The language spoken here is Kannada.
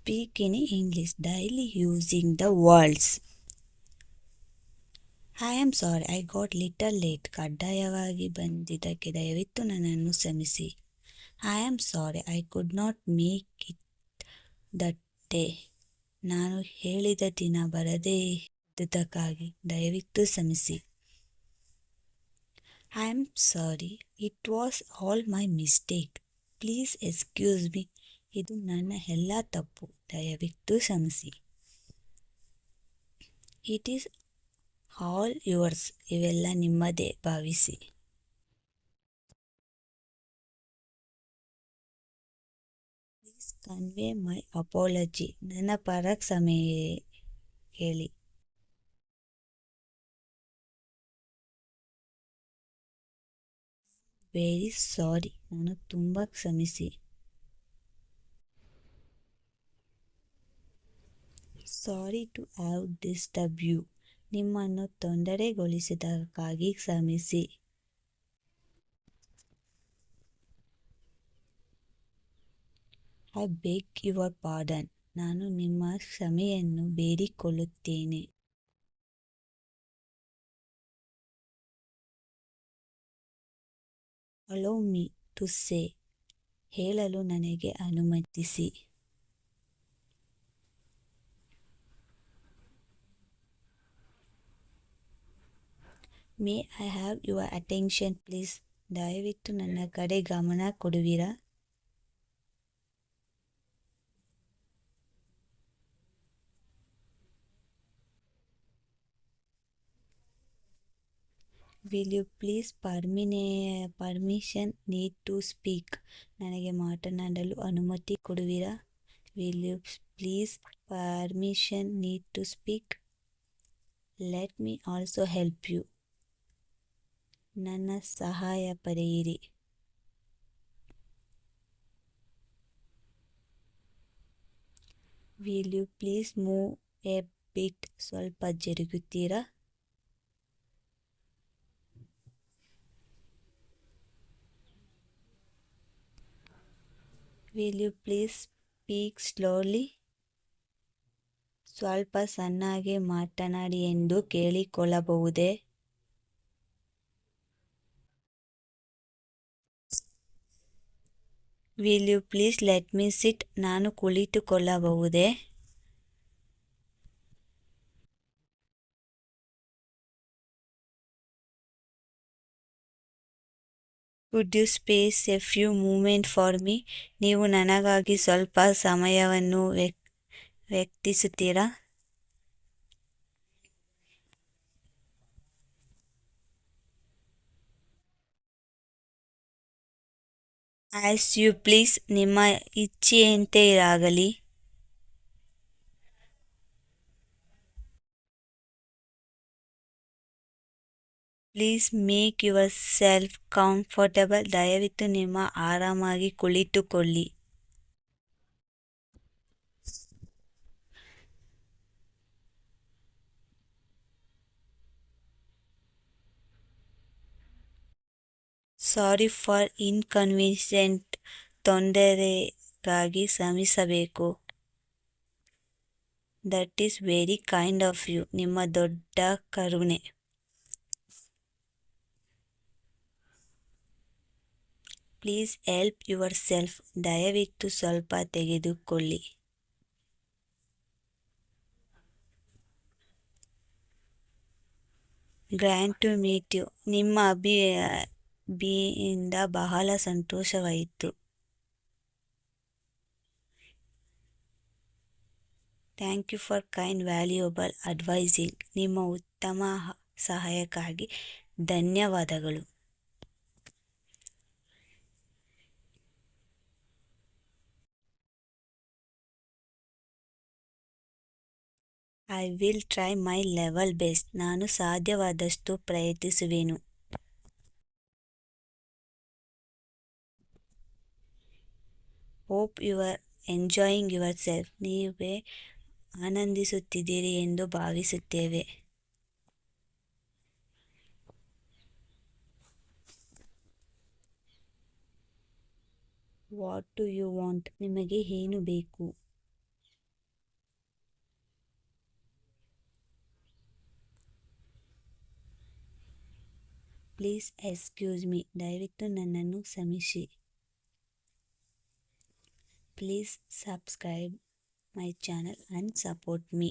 Speak in English daily using the words. I am sorry, I got little late. ಕಡ್ಡಾಯವಾಗಿ ಬಂದಿದ್ದಕ್ಕೆ ದಯವಿಟ್ಟು ನನ್ನನ್ನು ಕ್ಷಮಿಸಿ. I am sorry, I could not make it that day. ನಾನು ಹೇಳಿದ ದಿನ ಬರದೇ ಇದ್ದಕ್ಕಾಗಿ ದಯವಿಟ್ಟು ಕ್ಷಮಿಸಿ. I am sorry, it was all my mistake. Please excuse me. ಇದು ನನ್ನ ಎಲ್ಲ ತಪ್ಪು, ದಯವಿಟ್ಟು ಕ್ಷಮಿಸಿ. ಇಟ್ ಈಸ್ ಆಲ್ ಯುವರ್ಸ್, ಇವೆಲ್ಲ ನಿಮ್ಮದೇ, ಭಾವಿಸಿ. ಪ್ಲೀಸ್ ಕನ್ವೆ ಮೈ ಅಪಾಲಜಿ, ನನ್ನ ಪರ ಕ್ಷಮೆ ಹೇಳಿ. ವೆರಿ ಸಾರಿ, ನಾನು ತುಂಬ ಕ್ಷಮಿಸಿ. Sorry to have disturb you, ನಿಮ್ಮನ್ನು ತೊಂದರೆಗೊಳಿಸಿದ್ದಕ್ಕಾಗಿ ಕ್ಷಮಿಸಿ. ಐ ಬೆಗ್ ಯುವರ್ ಪಾರ್ಡನ್, ನಾನು ನಿಮ್ಮ ಕ್ಷಮೆಯನ್ನು ಬೇಡಿಕೊಳ್ಳುತ್ತೇನೆ. ಅಲೋ ಮೀ ಟು ಸೇ, ಹೇಳಲು ನನಗೆ ಅನುಮತಿಸಿ. May I have your attention please, ದಯವಿಟ್ಟು ನನ್ನ ಕಡೆ ಗಮನ ಕೊಡುವಿರಾ. Will you please permission need to speak, ನನಗೆ ಮಾತನಾಡಲು ಅನುಮತಿ ಕೊಡುವಿರಾ. Will you please permission need to speak. Let me also help you, ನನ್ನ ಸಹಾಯ ಪಡೆಯಿರಿ. Will you please move a bit, ಸ್ವಲ್ಪ ಜರುಗುತ್ತೀರಾ. Will you please speak slowly, ಸ್ವಲ್ಪ ಸಣ್ಣಗೆ ಮಾತನಾಡಿ ಎಂದು ಕೇಳಿಕೊಳ್ಳಬಹುದೇ. Will you please let me sit, ನಾನು ಕುಳಿತುಕೊಳ್ಳಬಹುದೇ. Could you space a few moment for me, ನೀವು ನನಗಾಗಿ ಸ್ವಲ್ಪ ಸಮಯವನ್ನು ವ್ಯಕ್ತಿಸುತ್ತೀರಾ. ಆ್ಯಸ್ ಯು ಪ್ಲೀಸ್, ನಿಮ್ಮ ಇಚ್ಛೆಯಂತೆ ಆಗಲಿ. Please make yourself comfortable, ದಯವಿಟ್ಟು ನಿಮ್ಮ ಆರಾಮಾಗಿ ಕುಳಿತುಕೊಳ್ಳಿ. ಸಾರಿ ಫಾರ್ ಇನ್ಕನ್ವೀನಿಯಂಟ್, ತೊಂದರೆಗಾಗಿ ಕ್ಷಮಿಸಬೇಕು. That is very kind of you, ನಿಮ್ಮ ದೊಡ್ಡ ಕರುಣೆ. ಪ್ಲೀಸ್ ಹೆಲ್ಪ್ ಯುವರ್ ಸೆಲ್ಫ್, ದಯವಿಟ್ಟು ಸ್ವಲ್ಪ ತೆಗೆದುಕೊಳ್ಳಿ. ಗ್ರ್ಯಾಂಡ್ ಟು ಮೀಟ್ ಯು, ನಿಮ್ಮ ಅಭಿಯಿಂದ ಬಹಳ ಸಂತೋಷವಾಯಿತು. Thank you for kind valuable advising, ನಿಮ್ಮ ಉತ್ತಮ ಸಹಾಯಕ್ಕಾಗಿ ಧನ್ಯವಾದಗಳು. I will try my level best, ನಾನು ಸಾಧ್ಯವಾದಷ್ಟು ಪ್ರಯತ್ನಿಸುವೆನು. Hope you are enjoying yourself, ನೀವೇ ಆನಂದಿಸುತ್ತಿದ್ದೀರಿ ಎಂದು ಭಾವಿಸುತ್ತೇವೆ. ವಾಟ್ ಡು ಯು ವಾಂಟ್, ನಿಮಗೆ ಏನು ಬೇಕು. ಪ್ಲೀಸ್ ಎಕ್ಸ್ಕ್ಯೂಸ್ ಮೀ, ದಯವಿಟ್ಟು ನನ್ನನ್ನು ಕ್ಷಮಿಸಿ. Please subscribe my channel and support me.